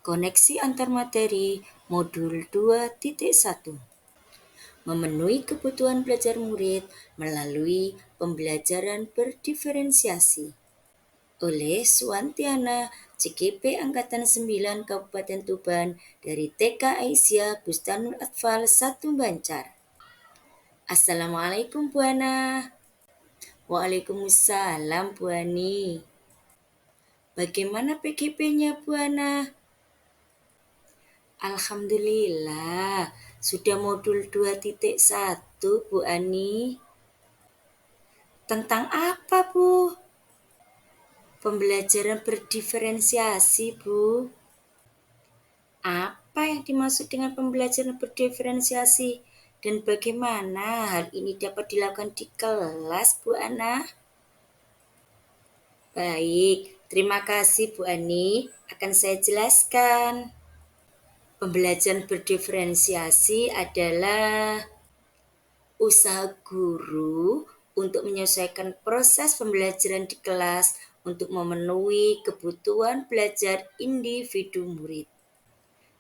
Koneksi antar materi modul 2.1. Memenuhi kebutuhan belajar murid melalui pembelajaran berdiferensiasi. Oleh Suwantiana, CGP Angkatan 9 Kabupaten Tuban dari TK Aisyah Bustanul Atfal 1 Banjar. Assalamualaikum Bu Ana. Waalaikumsalam Bu Ani. Bagaimana PGP-nya Bu Ana? Alhamdulillah, sudah modul 2.1 Bu Ani. Tentang apa Bu? Pembelajaran berdiferensiasi Bu. Apa yang dimaksud dengan pembelajaran berdiferensiasi dan bagaimana hal ini dapat dilakukan di kelas Bu Ana? Baik, terima kasih Bu Ani. Akan saya jelaskan. Pembelajaran berdiferensiasi adalah usaha guru untuk menyesuaikan proses pembelajaran di kelas untuk memenuhi kebutuhan belajar individu murid.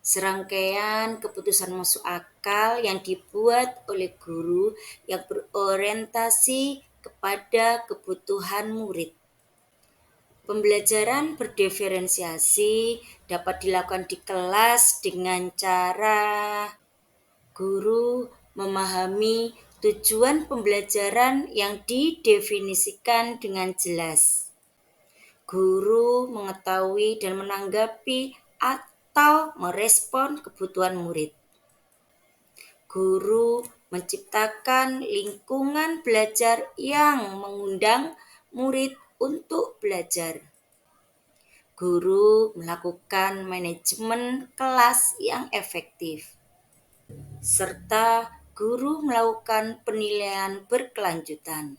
Serangkaian keputusan masuk akal yang dibuat oleh guru yang berorientasi kepada kebutuhan murid. Pembelajaran berdiferensiasi dapat dilakukan di kelas dengan cara guru memahami tujuan pembelajaran yang didefinisikan dengan jelas. Guru mengetahui dan menanggapi atau merespon kebutuhan murid. Guru menciptakan lingkungan belajar yang mengundang murid untuk belajar. Guru melakukan manajemen kelas yang efektif, serta guru melakukan penilaian berkelanjutan.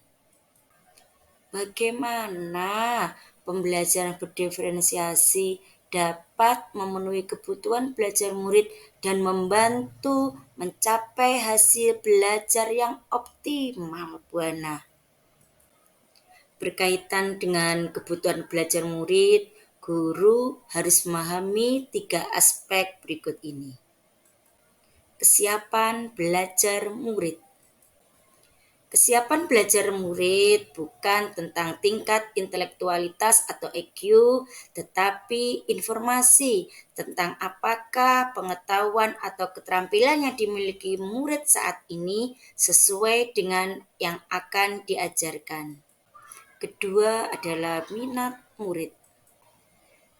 Bagaimana pembelajaran berdiferensiasi dapat memenuhi kebutuhan belajar murid dan membantu mencapai hasil belajar yang optimal, Bu Ana? Berkaitan dengan kebutuhan belajar murid, guru harus memahami 3 aspek berikut ini. Kesiapan belajar murid. Kesiapan belajar murid bukan tentang tingkat intelektualitas atau IQ, tetapi informasi tentang apakah pengetahuan atau keterampilan yang dimiliki murid saat ini sesuai dengan yang akan diajarkan. Kedua adalah minat murid.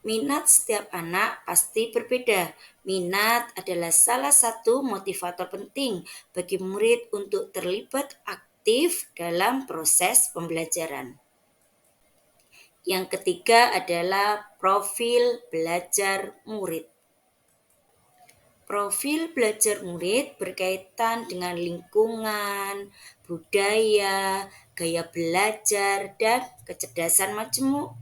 Minat setiap anak pasti berbeda. Minat adalah salah satu motivator penting bagi murid untuk terlibat aktif dalam proses pembelajaran. Yang ketiga adalah profil belajar murid. Profil belajar murid berkaitan dengan lingkungan, budaya, gaya belajar, dan kecerdasan majemuk.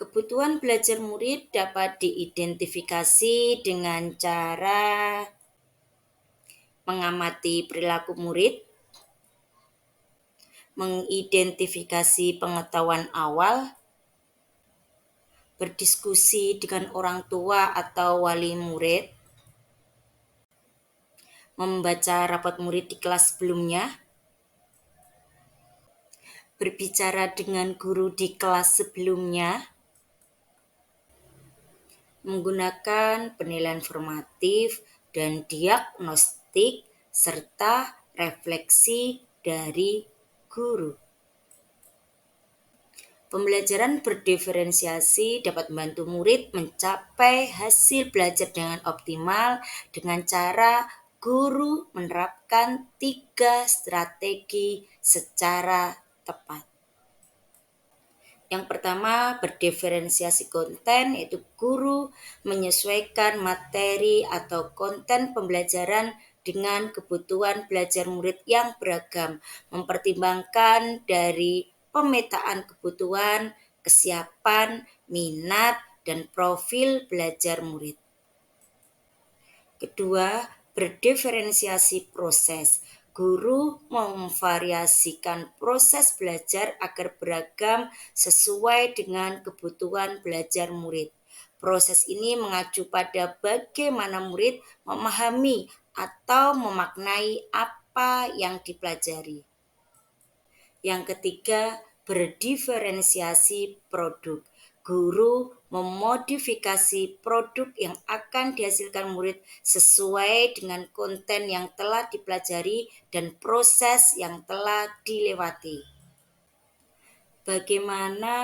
Kebutuhan belajar murid dapat diidentifikasi dengan cara mengamati perilaku murid, mengidentifikasi pengetahuan awal, berdiskusi dengan orang tua atau wali murid, membaca rapat murid di kelas sebelumnya, berbicara dengan guru di kelas sebelumnya, menggunakan penilaian formatif dan diagnostik serta refleksi dari guru. Pembelajaran berdiferensiasi dapat membantu murid mencapai hasil belajar dengan optimal dengan cara guru menerapkan 3 strategi secara tepat. Yang pertama, berdiferensiasi konten, yaitu guru menyesuaikan materi atau konten pembelajaran dengan kebutuhan belajar murid yang beragam, mempertimbangkan dari pemetaan kebutuhan, kesiapan, minat, dan profil belajar murid. Kedua, berdiferensiasi proses. Guru memvariasikan proses belajar agar beragam sesuai dengan kebutuhan belajar murid. Proses ini mengacu pada bagaimana murid memahami atau memaknai apa yang dipelajari. Yang ketiga, berdiferensiasi produk. Guru memodifikasi produk yang akan dihasilkan murid sesuai dengan konten yang telah dipelajari dan proses yang telah dilewati. Bagaimana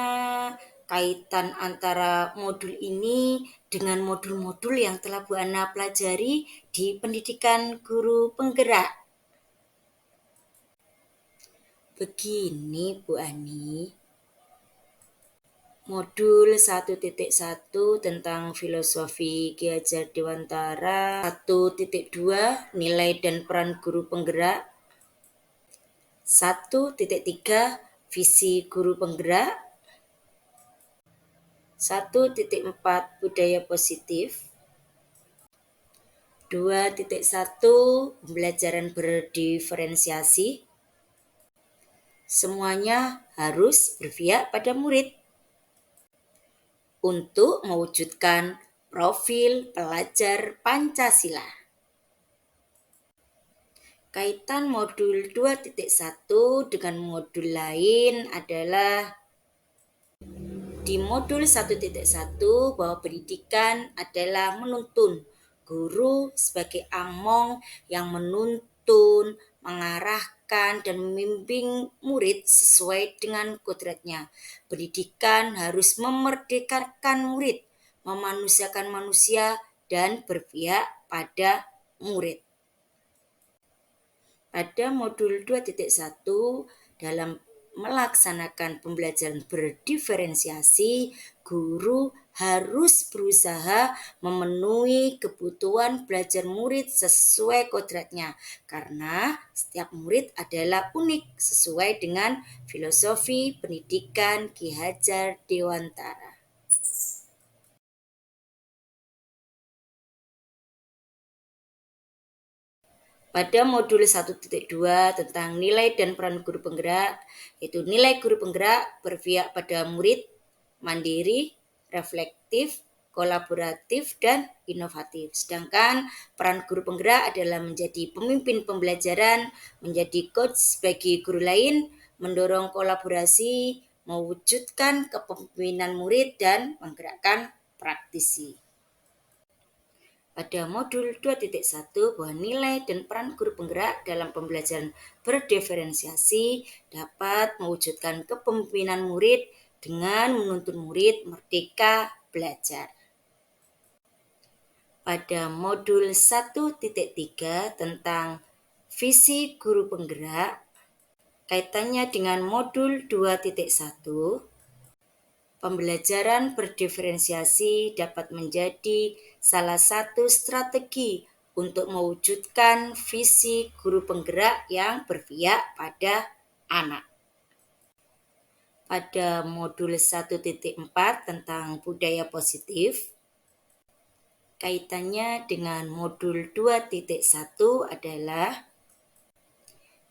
kaitan antara modul ini dengan modul-modul yang telah Bu Ana pelajari di pendidikan guru penggerak? Begini Bu Ani, modul 1.1 tentang filosofi Ki Hajar Dewantara, 1.2 nilai dan peran guru penggerak, 1.3 visi guru penggerak, 1.4 budaya positif, 2.1 pembelajaran berdiferensiasi. Semuanya harus berpihak pada murid untuk mewujudkan profil pelajar Pancasila. Kaitan modul 2.1 dengan modul lain adalah di modul 1.1 bahwa pendidikan adalah menuntun. Guru sebagai among yang menuntun, mengarahkan, dan membimbing murid sesuai dengan kodratnya. Pendidikan harus memerdekakan murid, memanusiakan manusia, dan berpihak pada murid. Pada modul 2.1 dalam melaksanakan pembelajaran berdiferensiasi, guru harus berusaha memenuhi kebutuhan belajar murid sesuai kodratnya, karena setiap murid adalah unik sesuai dengan filosofi pendidikan Ki Hajar Dewantara. Pada modul 1.2 tentang nilai dan peran guru penggerak, yaitu nilai guru penggerak berpihak pada murid, mandiri, reflektif, kolaboratif, dan inovatif. Sedangkan peran guru penggerak adalah menjadi pemimpin pembelajaran, menjadi coach bagi guru lain, mendorong kolaborasi, mewujudkan kepemimpinan murid, dan menggerakkan praktisi. Pada modul 2.1 bahwa nilai dan peran guru penggerak dalam pembelajaran berdiferensiasi dapat mewujudkan kepemimpinan murid dengan menuntun murid merdeka belajar. Pada modul 1.3 tentang visi guru penggerak, kaitannya dengan modul 2.1, pembelajaran berdiferensiasi dapat menjadi salah satu strategi untuk mewujudkan visi guru penggerak yang berpihak pada anak. Pada modul 1.4 tentang budaya positif, kaitannya dengan modul 2.1 adalah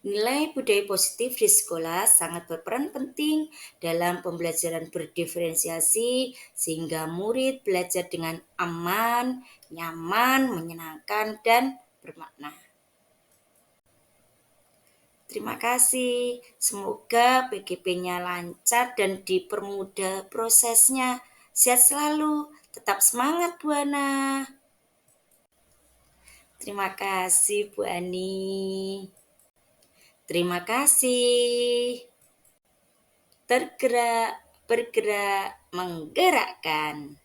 nilai budaya positif di sekolah sangat berperan penting dalam pembelajaran berdiferensiasi sehingga murid belajar dengan aman, nyaman, menyenangkan, dan bermakna. Terima kasih. Semoga PGP-nya lancar dan dipermudah prosesnya. Sehat selalu. Tetap semangat Bu Ana. Terima kasih Bu Ani. Terima kasih. Tergerak, bergerak, menggerakkan.